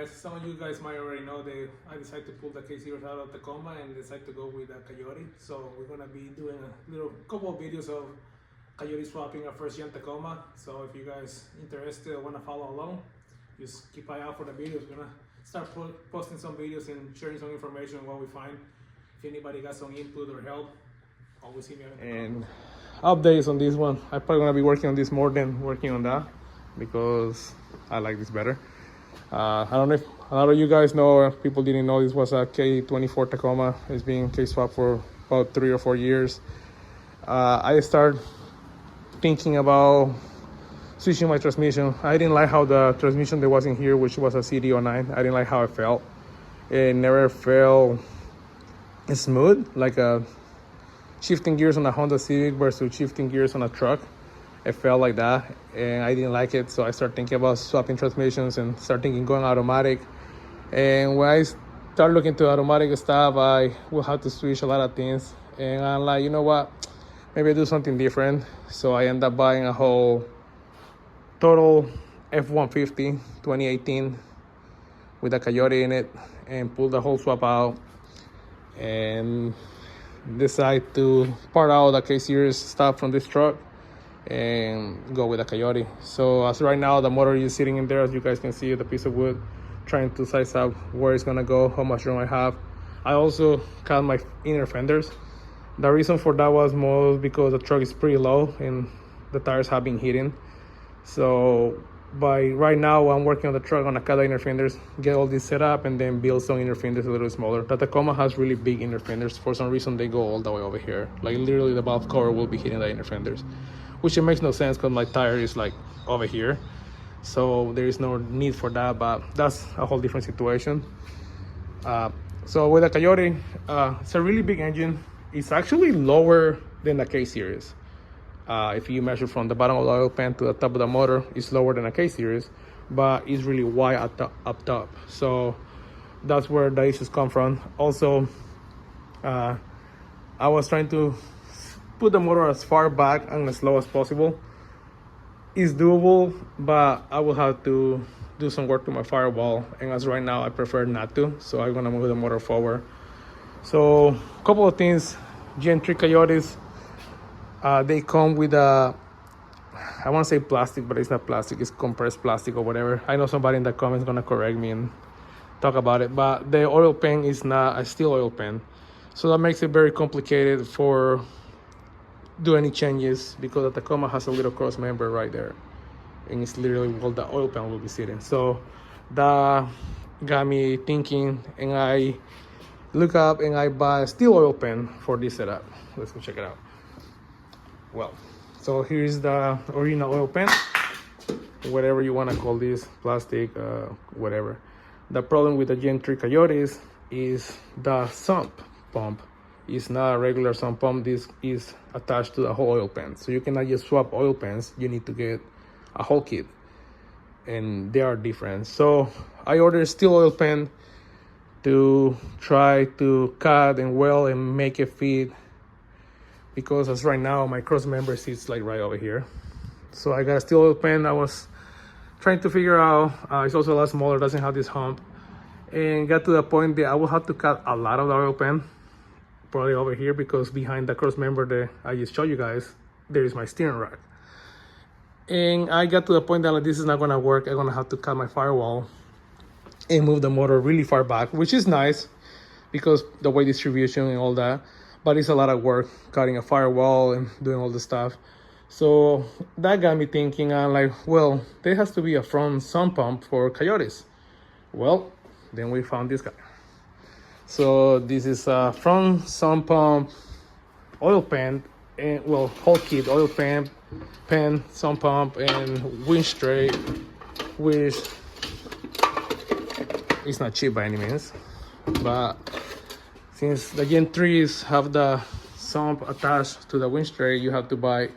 guys, some of you guys might already know that I decided to pull the K0 out of Tacoma and decide to go with a Coyote. So we're gonna be doing a couple of videos of Coyote swapping a first gen Tacoma. So if you guys interested or wanna follow along, just keep an eye out for the videos. We're gonna start posting some videos and sharing some information on what we find. If anybody got some input or help, always hit me up. And updates on this one. I'm probably gonna be working on this more than working on that because I like this better. I don't know if a lot of you guys know, or people didn't know, this was a K24 Tacoma. It's been K-swap for about 3 or 4 years. I started thinking about switching my transmission. I didn't like how the transmission that was in here, which was a CD09, I didn't like how it felt. It never felt smooth, like shifting gears on a Honda Civic versus shifting gears on a truck. It felt like that, and I didn't like it, so I started thinking about swapping transmissions and started thinking going automatic. And when I started looking to automatic stuff, I will have to switch a lot of things, and I'm like, you know what, maybe I do something different. So I end up buying a whole total F-150 2018 with a Coyote in it, and pulled the whole swap out and decide to part out the K-Series stuff from this truck and go with a Coyote. So as right now, the motor is sitting in there, as you guys can see, the piece of wood, trying to size up where it's gonna go, how much room I have. I also cut my inner fenders. The reason for that was more because the truck is pretty low and the tires have been hitting. So by right now, I'm working on the truck on a cut the inner fenders, get all this set up, and then build some inner fenders a little smaller. The Tacoma has really big inner fenders. For some reason, they go all the way over here. Like literally the valve cover will be hitting the inner fenders, which it makes no sense because my tire is like over here. So there is no need for that, but that's a whole different situation. So with the Coyote, it's a really big engine. It's actually lower than the K-Series. If you measure from the bottom of the oil pan to the top of the motor, it's lower than a K-Series, but it's really wide up top. So that's where the issues come from. Also, I was trying to put the motor as far back and as low as possible. It's doable, but I will have to do some work to my firewall, and as right now I prefer not to, so I'm gonna move the motor forward. So a couple of things. Gen 3 Coyotes, they come with a, I want to say plastic, but it's not plastic, it's compressed plastic or whatever. I know somebody in the comments gonna correct me and talk about it, but the oil pan is not a steel oil pan, so that makes it very complicated for do any changes, because the Tacoma has a little cross member right there, and it's literally where the oil pan will be sitting. So that got me thinking, and I look up and I buy a steel oil pan for this setup. Let's go check it out. Well, so here's the original oil pan, whatever you want to call this, plastic, whatever. The problem with the Gen 3 Coyotes is the sump pump. It's not a regular sump pump. This is attached to the whole oil pan, so you cannot just swap oil pans. You need to get a whole kit, and they are different. So I ordered a steel oil pan to try to cut and weld and make it fit, because as right now my cross member sits like right over here. So I got a steel oil pan. I was trying to figure out, it's also a lot smaller, doesn't have this hump, and got to the point that I will have to cut a lot of the oil pan, probably over here, because behind the cross member that I just showed you guys, there is my steering rack. And I got to the point that like, this is not gonna work. I'm gonna have to cut my firewall and move the motor really far back, which is nice because the weight distribution and all that, but it's a lot of work cutting a firewall and doing all the stuff. So that got me thinking, I'm like, well, there has to be a front sump pump for Coyotes. Well, then we found this guy. So this is a front sump pump, oil pan, and well, whole kit, oil pan, sump pump, and winch tray, which it's not cheap by any means, but since the Gen 3s have the sump attached to the winch tray, you have to buy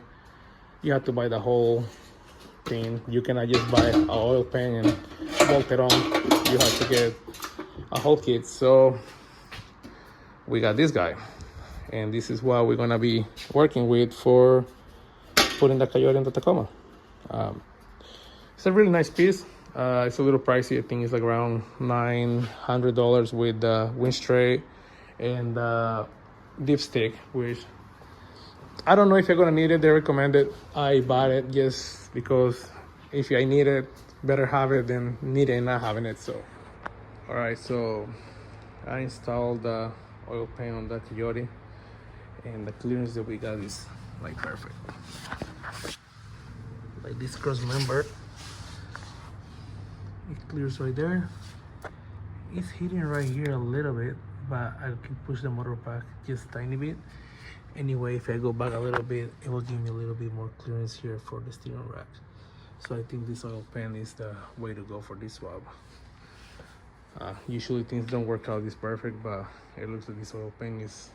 the whole thing. You cannot just buy an oil pan and bolt it on. You have to get a whole kit. So we got this guy, and this is what we're gonna be working with for putting the Coyote in the Tacoma. It's a really nice piece. It's a little pricey. I think it's like around $900 with the winch tray and dipstick, which I don't know if you're gonna need it. They recommend it. I bought it just because if I need it, better have it than need it and not having it. So, all right. So I installed the oil pan on that Coyote, and the clearance that we got is like perfect. Like this cross member, it clears right there. It's hitting right here a little bit, but I can push the motor back just a tiny bit. Anyway, if I go back a little bit, it will give me a little bit more clearance here for the steering rack. So I think this oil pan is the way to go for this swap. Usually things don't work out this perfect, but it looks like this oil pan is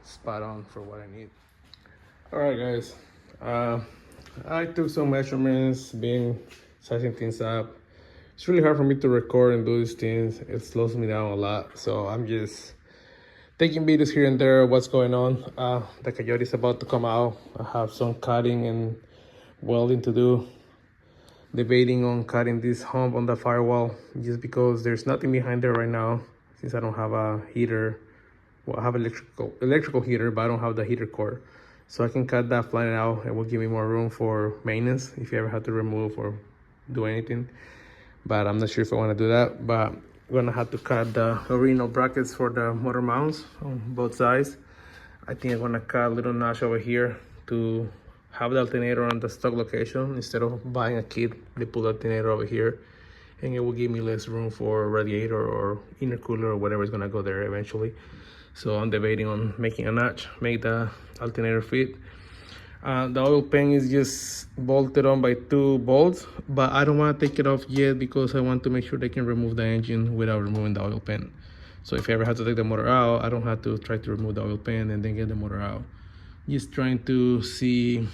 spot on for what I need. All right, guys. I took some measurements, been sizing things up. It's really hard for me to record and do these things. It slows me down a lot. So I'm just taking videos here and there, what's going on. The Coyote is about to come out. I have some cutting and welding to do. Debating on cutting this hump on the firewall just because there's nothing behind there right now since I don't have a heater. Well, I have electrical heater, but I don't have the heater cord. So I can cut that flat out and will give me more room for maintenance if you ever have to remove or do anything. But I'm not sure if I want to do that. But I'm gonna have to cut the original brackets for the motor mounts on both sides. I think I'm gonna cut a little notch over here to have the alternator on the stock location instead of buying a kit. They put the alternator over here, and it will give me less room for radiator or intercooler or whatever is gonna go there eventually. So I'm debating on making a notch, make the alternator fit. The oil pan is just bolted on by 2 bolts, but I don't want to take it off yet because I want to make sure they can remove the engine without removing the oil pan. So if I ever have to take the motor out, I don't have to try to remove the oil pan and then get the motor out. Just trying to see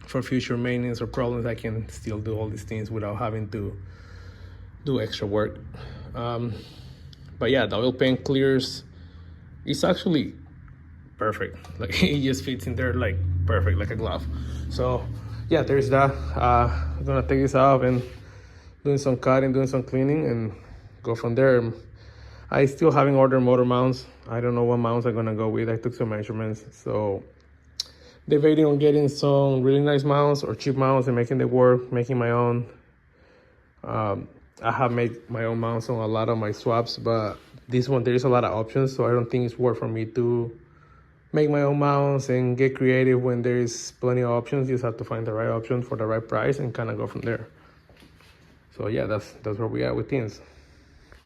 for future maintenance or problems I can still do all these things without having to do extra work. But yeah, the oil pan clears. It's actually perfect. Like it just fits in there like perfect, like a glove. So yeah, there's that. I'm gonna take this off and doing some cutting, doing some cleaning, and go from there. I still haven't ordered motor mounts. I don't know what mounts I'm gonna go with. I took some measurements, so debating on getting some really nice mounts or cheap mounts and making it work, making my own. I have made my own mounts on a lot of my swaps, but this one there is a lot of options, so I don't think it's worth for me to make my own mounts and get creative when there is plenty of options. You just have to find the right option for the right price and kind of go from there. So yeah, that's where we are with things.